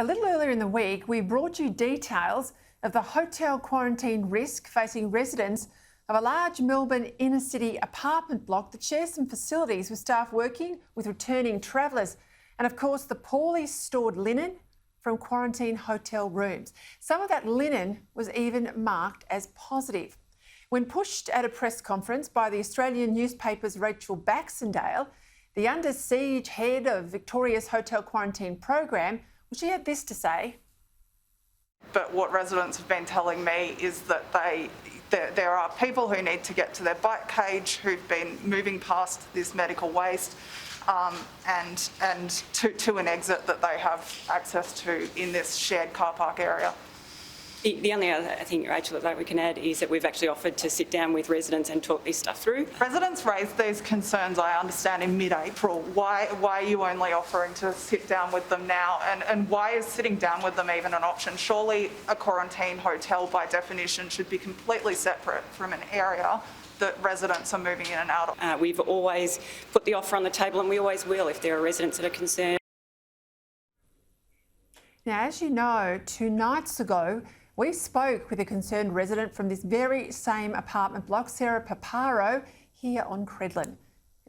A little earlier in the week, we brought you details of the hotel quarantine risk facing residents of a large Melbourne inner city apartment block that shares some facilities with staff working with returning travellers. And of course, the poorly stored linen from quarantine hotel rooms. Some of that linen was even marked as positive. When pushed at a press conference by the Australian newspaper's Rachel Baxendale, the under siege head of Victoria's hotel quarantine program, well, she had this to say. But what residents have been telling me is that there are people who need to get to their bike cage who've been moving past this medical waste and to an exit that they have access to in this shared car park area. The only other thing, Rachel, that we can add is that we've actually offered to sit down with residents and talk this stuff through. Residents raised these concerns, I understand, in mid-April. Why are you only offering to sit down with them now? And why is sitting down with them even an option? Surely a quarantine hotel, by definition, should be completely separate from an area that residents are moving in and out of. We've always put the offer on the table, and we always will if there are residents that are concerned. Now, as you know, 2 nights ago, we spoke with a concerned resident from this very same apartment block, Sarah Paparo, here on Credlin.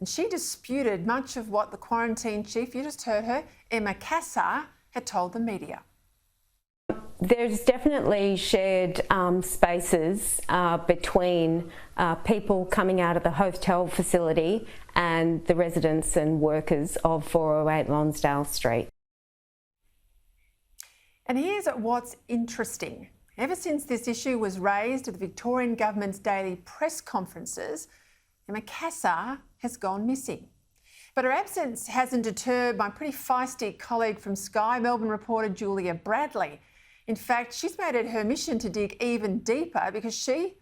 And she disputed much of what the quarantine chief, you just heard her, Emma Cassar, had told the media. There's definitely shared spaces between people coming out of the hotel facility and the residents and workers of 408 Lonsdale Street. And here's what's interesting. Ever since this issue was raised at the Victorian Government's daily press conferences, Emma Cassar has gone missing. But her absence hasn't deterred my pretty feisty colleague from Sky, Melbourne reporter Julia Bradley. In fact, she's made it her mission to dig even deeper because she,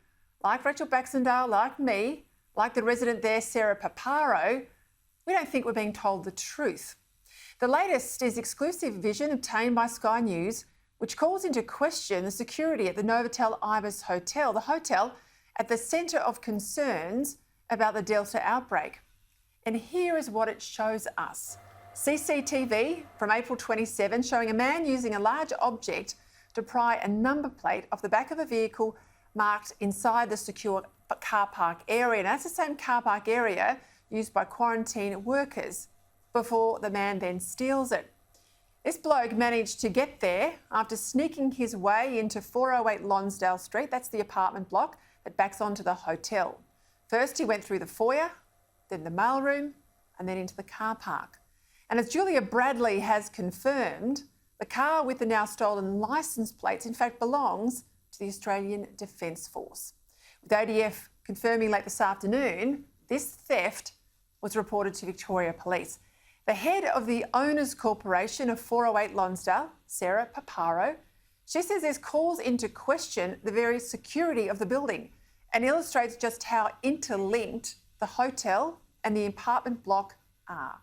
like Rachel Baxendale, like me, like the resident there, Sarah Paparo, we don't think we're being told the truth. The latest is exclusive vision obtained by Sky News, which calls into question the security at the Novotel Ibis Hotel, the hotel at the centre of concerns about the Delta outbreak. And here is what it shows us. CCTV from April 27 showing a man using a large object to pry a number plate off the back of a vehicle marked inside the secure car park area. And that's the same car park area used by quarantine workers before the man then steals it. This bloke managed to get there after sneaking his way into 408 Lonsdale Street. That's the apartment block that backs onto the hotel. First, he went through the foyer, then the mailroom, and then into the car park. And as Julia Bradley has confirmed, the car with the now stolen licence plates in fact belongs to the Australian Defence Force. With ADF confirming late this afternoon, this theft was reported to Victoria Police. The head of the Owners Corporation of 408 Lonsdale, Sarah Paparo, she says this calls into question the very security of the building and illustrates just how interlinked the hotel and the apartment block are.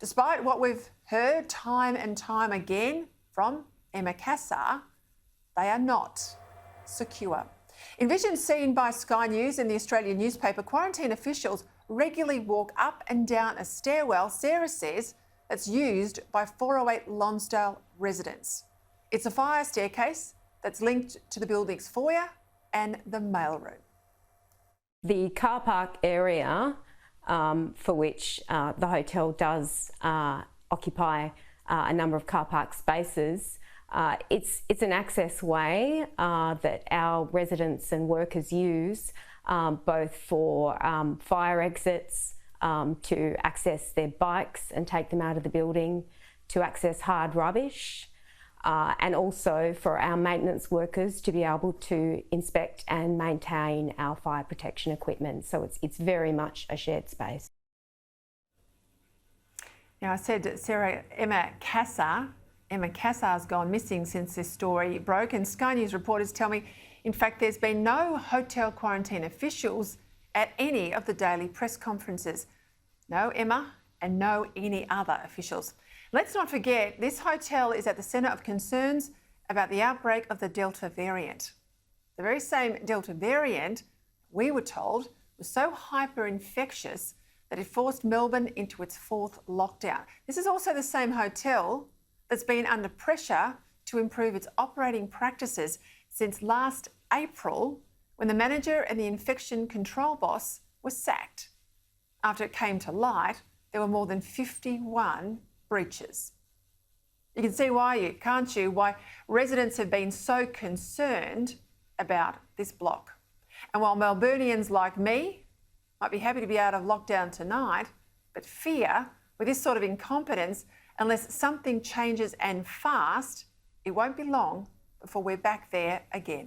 Despite what we've heard time and time again from Emma Cassar, they are not secure. In vision seen by Sky News and the Australian newspaper, quarantine officials regularly walk up and down a stairwell, Sarah says, that's used by 408 Lonsdale residents. It's a fire staircase that's linked to the building's foyer and the mailroom. The car park area for which the hotel does occupy a number of car park spaces, it's an access way that our residents and workers use both for fire exits, to access their bikes and take them out of the building, to access hard rubbish, and also for our maintenance workers to be able to inspect and maintain our fire protection equipment. So it's very much a shared space. Now, I said Emma Cassar's gone missing since this story broke, and Sky News reporters tell me, in fact, there's been no hotel quarantine officials at any of the daily press conferences. No Emma and no any other officials. Let's not forget, this hotel is at the centre of concerns about the outbreak of the Delta variant. The very same Delta variant, we were told, was so hyper-infectious that it forced Melbourne into its 4th lockdown. This is also the same hotel that's been under pressure to improve its operating practices since last April, when the manager and the infection control boss were sacked. After it came to light, there were more than 51 breaches. You can see why, can't you, why residents have been so concerned about this block. And while Melburnians like me might be happy to be out of lockdown tonight, but fear with this sort of incompetence, unless something changes and fast, it won't be long before we're back there again.